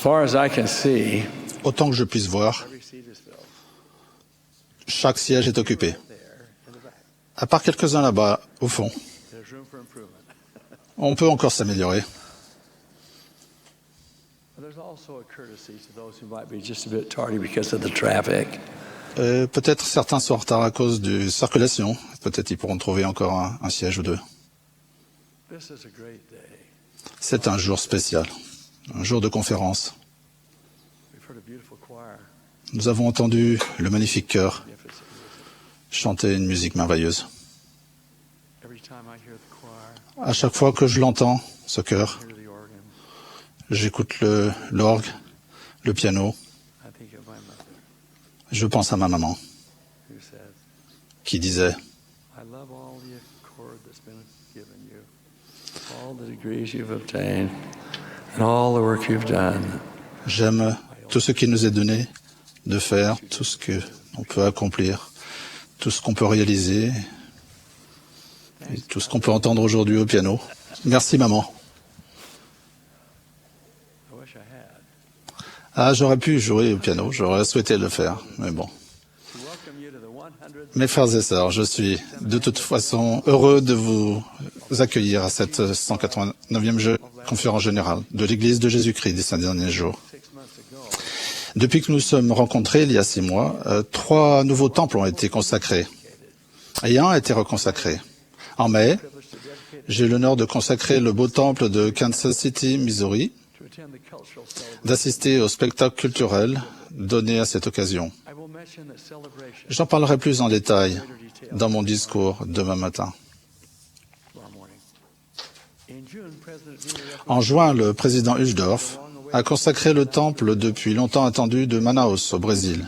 far as I can see, Autant que je puisse voir, every seat is filled. chaque siège est occupé. There, in the back, À part quelques-uns là-bas, au fond, there's room for improvement. on peut encore s'améliorer. But there's also a courtesy to those who might be just a bit tardy because of the traffic. Peut-être certains sont en retard à cause de circulation. Peut-être ils pourront trouver encore un siège ou deux. This is a great day. C'est un jour spécial, un jour de conférence. We've heard a beautiful choir. Nous avons entendu le magnifique chœur Magnificent music. chanter une musique merveilleuse. Every time I hear the choir, À chaque fois que je l'entends, ce chœur, I hear the organ, j'écoute l'orgue, le piano, I think of my mother je pense à ma maman who says, qui disait I love all the accord that's been given you, all the degrees you've obtained, and all the work you've done. « J'aime tout ce qui nous est donné de faire, tout ce qu'on peut accomplir, tout ce qu'on peut réaliser, et tout ce qu'on peut entendre aujourd'hui au piano. Merci maman. I wish I had. Ah, j'aurais pu jouer au piano, j'aurais souhaité le faire, mais bon. To welcome you to the 100th Mes frères et sœurs, je suis de toute façon heureux de vous accueillir à cette 189e conférence générale de l'Église de Jésus-Christ des 5 derniers jours. 6 months ago, Depuis que nous sommes rencontrés il y a 6 mois, 3 nouveaux temples ont été consacrés et un a été reconsacré. En mai, privileged to dedicate j'ai eu l'honneur de consacrer le beau temple de Kansas City, Missouri, to attend the cultural celebration. d'assister au spectacle culturel donné à cette occasion. I will mention that celebration J'en parlerai plus en détail greater detail dans mon discours demain matin. tomorrow morning. In June, President Dewey En juin, le président Uchtdorf a consacré le temple depuis longtemps attendu de Manaus, au Brésil.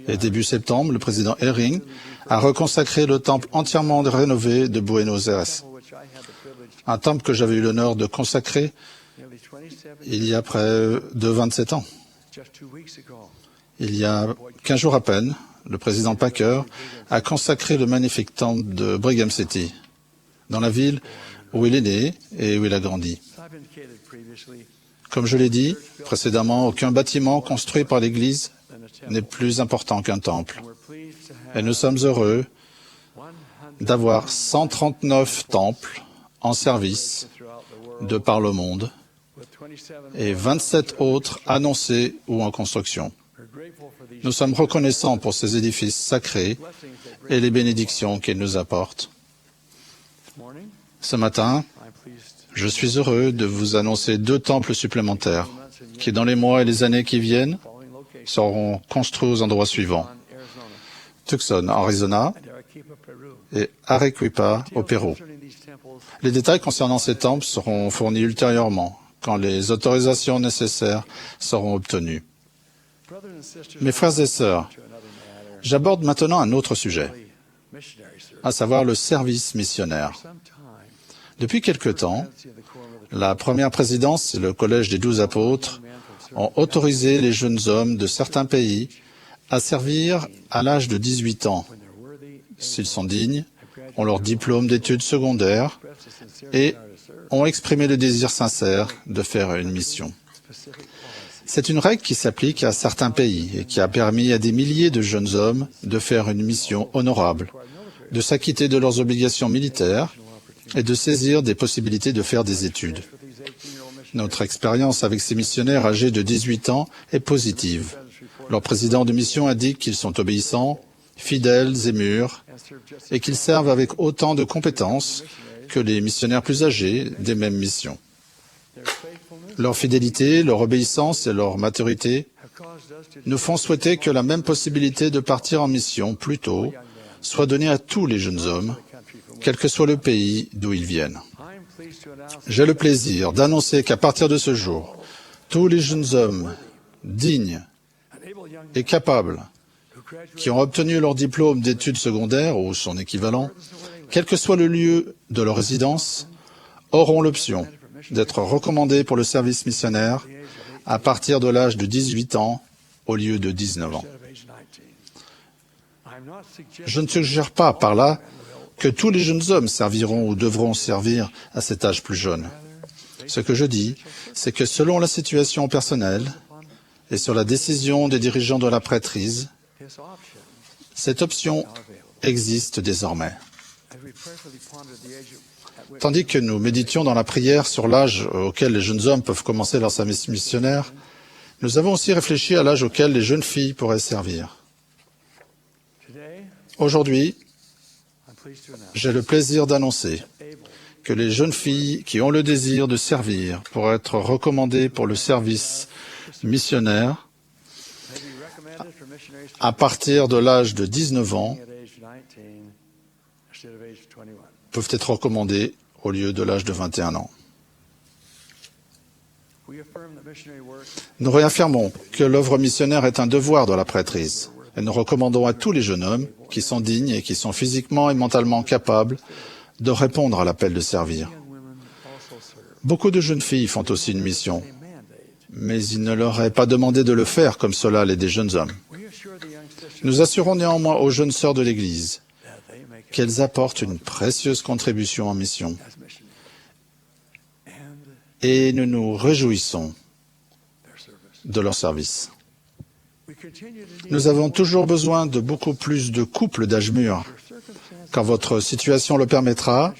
Et début septembre, le président Ehring a reconsacré le temple entièrement rénové de Buenos Aires. which I had the privilege Un temple que j'avais eu l'honneur de consacrer nearly 27 il y a près de 27 ans. just 2 weeks ago. Il y a 15 jours à peine, le président Packer a consacré le magnifique temple de Brigham City, dans la ville où il est né et où il a grandi. As I've indicated previously, Comme je l'ai dit précédemment, aucun bâtiment construit par l'Église than a temple. n'est plus important qu'un temple. And we're pleased to Et have nous sommes heureux 100 d'avoir 139 temples en service throughout the world, de par le monde with 27 et 27 autres annoncés ou en construction. We're grateful for these Nous sommes reconnaissants pour ces édifices sacrés blessings that bring et les bénédictions qu'ils nous apportent. this morning. Ce matin, I'm pleased je suis heureux de vous annoncer 2 temples supplémentaires months and qui, dans les mois et les années qui viennent, following locations seront construits aux endroits suivants. on Arizona Tucson, Arizona, and Arequipa, Peru. et Arequipa, au Pérou. Concerning these temples, Les détails concernant ces temples seront fournis ultérieurement, quand les autorisations nécessaires seront obtenues. brothers and sisters, Mes frères et sœurs, to another matter, j'aborde maintenant un autre sujet, missionary service. à savoir le service missionnaire. For some time, Depuis quelque temps, presidency of the Quorum of the la première présidence et le Collège des 12 apôtres men from certain ont autorisé les jeunes hommes de certains pays à servir à l'âge de 18 ans, when they're worthy s'ils sont dignes, ont leur diplôme d'études secondaires expressed a sincere et desire to serve ont exprimé le désir sincère de faire une mission. specific policy. C'est une règle qui s'applique à certains pays et qui a permis à des milliers de jeunes hommes de faire une mission honorable, de s'acquitter de leurs obligations militaires et de saisir des possibilités de faire des études. For these 18-year-old missionaries, Notre expérience avec ces missionnaires âgés de 18 ans est positive. Leur président de mission indique qu'ils sont obéissants, fidèles et mûrs, and serve just et qu'ils servent avec autant de compétences que les missionnaires plus âgés des mêmes missions. their faithfulness Leur fidélité, leur obéissance et leur maturité have caused us to nous font souhaiter que la même possibilité de partir en mission plus tôt soit donnée à tous les jeunes hommes, country from quel que soit le pays d'où ils viennent. I'm pleased to announce J'ai le plaisir d'annoncer qu'à partir de ce jour, tous les jeunes hommes dignes an able young et capables who graduated qui ont obtenu leur diplôme d'études secondaires ou son équivalent, quel que soit le lieu de leur résidence, auront l'option d'être recommandés pour le service missionnaire à partir de l'âge de 18 ans au lieu de 19 ans. instead of age 19. I'm not suggesting Je ne suggère pas par là que tous les jeunes hommes serviront ou devront servir à cet âge plus jeune. Ce que je dis, c'est que selon la situation personnelle et sur la décision des dirigeants de la prêtrise, cette option existe désormais. Tandis que nous méditions dans la prière sur l'âge auquel les jeunes hommes peuvent commencer leur service missionnaire, nous avons aussi réfléchi à l'âge auquel les jeunes filles pourraient servir. Aujourd'hui, j'ai le plaisir d'annoncer que les jeunes filles qui ont le désir de servir pourraient être recommandées pour le service missionnaire à partir de l'âge de 19 ans, peuvent être recommandées au lieu de l'âge de 21 ans. Nous réaffirmons que l'œuvre missionnaire est un devoir de la prêtrise et nous recommandons à tous les jeunes hommes qui sont dignes et qui sont physiquement et mentalement capables de répondre à l'appel de servir. Beaucoup de jeunes filles font aussi une mission, mais il ne leur est pas demandé de le faire comme cela l'est des jeunes hommes. Nous assurons néanmoins aux jeunes sœurs de l'Église qu'elles apportent une précieuse contribution en mission. Et nous nous réjouissons de leur service. Nous avons toujours besoin de beaucoup plus de couples d'âge mûr. Quand votre situation le permettra,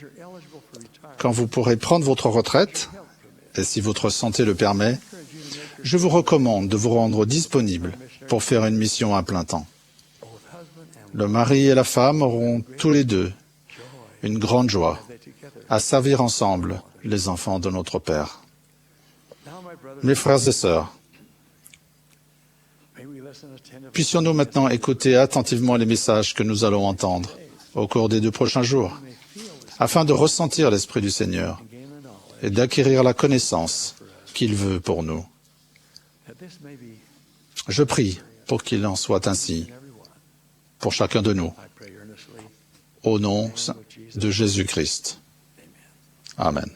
quand vous pourrez prendre votre retraite, et si votre santé le permet, je vous recommande de vous rendre disponible pour faire une mission à plein temps. Le mari et la femme auront tous les deux une grande joie à servir ensemble les enfants de notre Père. Mes frères et sœurs, puissions-nous maintenant écouter attentivement les messages que nous allons entendre au cours des 2 prochains jours, afin de ressentir l'Esprit du Seigneur et d'acquérir la connaissance qu'il veut pour nous. Je prie pour qu'il en soit ainsi pour chacun de nous, au nom de Jésus-Christ. Amen.